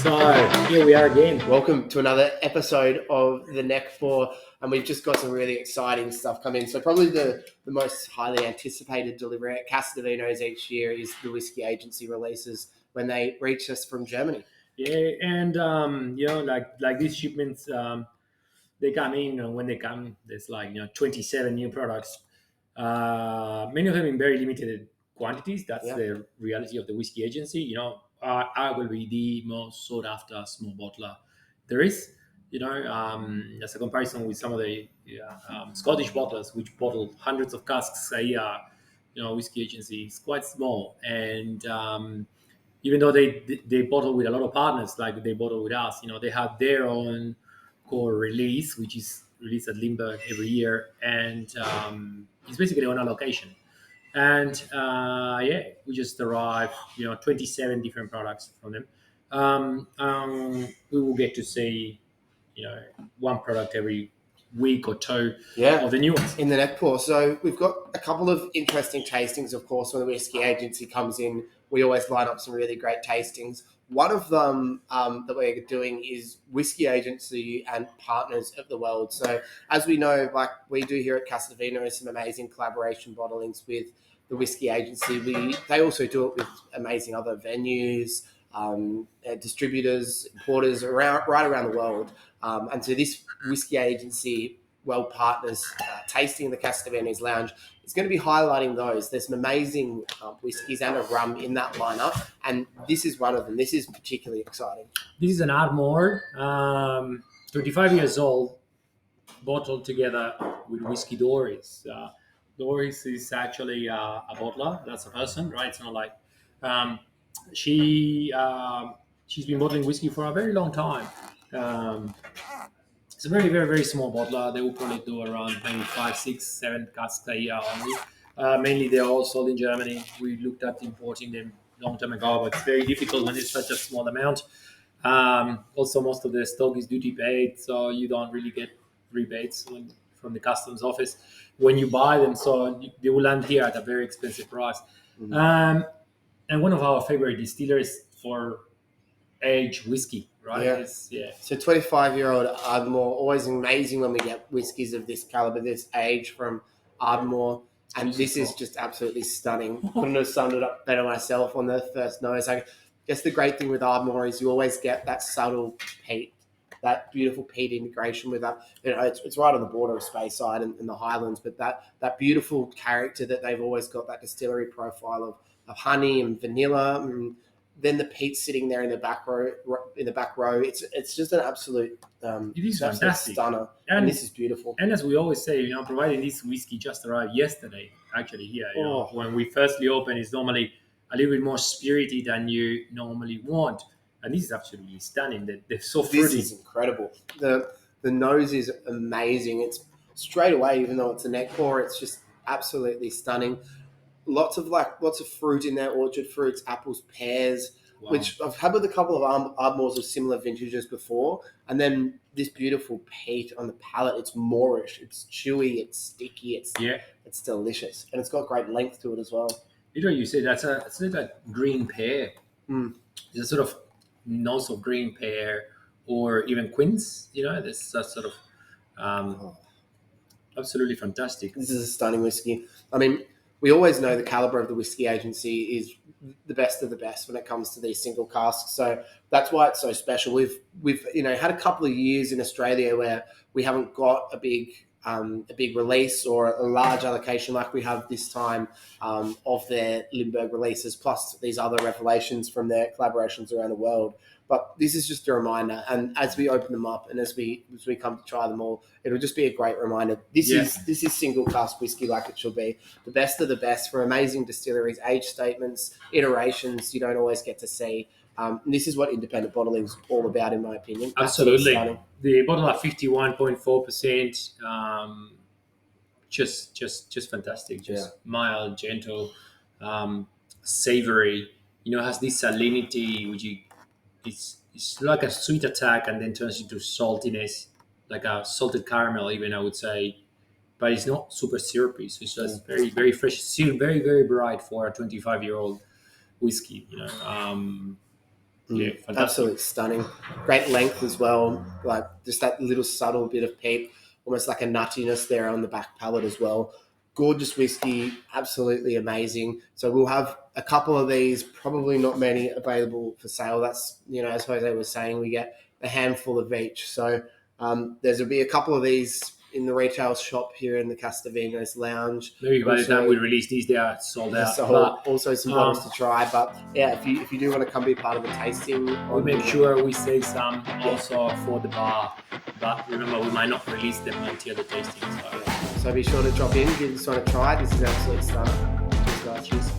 So here we are again. Welcome to another episode of The Neck 4, and we've just got some really exciting stuff coming. So probably the most highly anticipated delivery at Casa de Vinos each year is the Whisky Agency releases when they reach us from Germany. Yeah, and like these shipments, they come in, and when they come, there's 27 new products. Many of them in very limited quantities. That's the reality of the Whisky Agency. I will be the most sought after small bottler there is. As a comparison with some of the Scottish bottlers, which bottle hundreds of casks a year, Whisky Agency is quite small, and even though they bottle with a lot of partners, like they bottle with us, they have their own core release, which is released at Limburg every year, and it's basically on allocation. And we just arrived, 27 different products from them. We will get to see, one product every week or two of the new ones in the neck pour. So we've got a couple of interesting tastings, of course. When the Whisky Agency comes in, we always line up some really great tastings. One of them that we're doing is Whisky Agency and Partners of the World. So as we know, like we do here at Casa de Vinos, some amazing collaboration bottlings with the Whisky Agency. They also do it with amazing other venues, distributors, importers right around the world. And so this Whisky Agency World Partners tasting in the Casa de Vinos Lounge is going to be highlighting those. There's some amazing whiskies and a rum in that lineup, and this is one of them. This is particularly exciting. This is an Ardmore, 25 years old, bottled together with Whisky Doris. Doris is actually a bottler. That's a person, right? It's not like she's been bottling whiskey for a very long time. It's a very, very, very small bottler. They will probably do around maybe 5, 6, 7 casks a year only. Mainly, they're all sold in Germany. We looked at importing them long time ago, but it's very difficult when it's such a small amount. Also, most of the stock is duty paid, so you don't really get rebates from the customs office when you buy them. So they will land here at a very expensive price. Mm-hmm. And one of our favorite distillers for aged whiskey, right? So 25-year-old Ardmore, always amazing when we get whiskies of this caliber, this age from Ardmore. And this is just absolutely stunning. Couldn't have summed it up better myself on the first nose. I guess the great thing with Ardmore is you always get that subtle peat, that beautiful peat integration with that. It's right on the border of Speyside and the Highlands, but that beautiful character that they've always got, that distillery profile of honey and vanilla, and then the peat sitting there in the back row. It's just an absolute it is fantastic stunner, and this is beautiful. And as we always say, providing this whiskey just arrived yesterday, actually here. When we firstly open, it's normally a little bit more spirity than you normally want, and this is absolutely stunning. They're so fruity. This is incredible. The nose is amazing. It's straight away, even though it's a neck pour, it's just absolutely stunning. Lots of fruit in there, orchard fruits, apples, pears, which I've had with a couple of Ardmores of similar vintages before. And then this beautiful peat on the palate. It's moorish, it's chewy, it's sticky, it's delicious, and it's got great length to it as well. Literally, you say it's like a green pear. It's a sort of nose of green pear, or even quince. This sort of absolutely fantastic. This is a stunning whiskey. I mean, we always know the caliber of the Whisky Agency is the best of the best when it comes to these single casks. So that's why it's so special. We've had a couple of years in Australia where we haven't got a big release or a large allocation like we have this time of their Limburg releases, plus these other revelations from their collaborations around the world. But this is just a reminder, and as we open them up and as we come to try them all, it'll just be a great reminder. This is single cask whiskey like it should be. The best of the best from amazing distilleries, age statements, iterations you don't always get to see. And this is what independent bottling is all about, in my opinion. Absolutely. The bottle at 51.4%, just fantastic. Just mild, gentle, savory. Has this salinity, which it's like a sweet attack and then turns into saltiness, like a salted caramel even, I would say. But it's not super syrupy, so it's just very, very fresh. Still very, very bright for a 25-year-old whiskey, Yeah, fantastic. Absolutely stunning. Great length as well. Like just that little subtle bit of peat, almost like a nuttiness there on the back palate as well. Gorgeous whiskey, absolutely amazing. So we'll have a couple of these, probably not many available for sale. That's, as Jose was saying, we get a handful of each. So there's will be a couple of these in the retail shop here in the Casa de Vinos lounge. Maybe by the time we release these, they are sold out. So but also some bottles to try. But yeah, if you do want to come be part of the tasting, we'll make sure we save some also for the bar. But remember, we might not release them until the tasting. So be sure to drop in, give this one a try. This is absolute stunner. Cheers, guys. Cheers.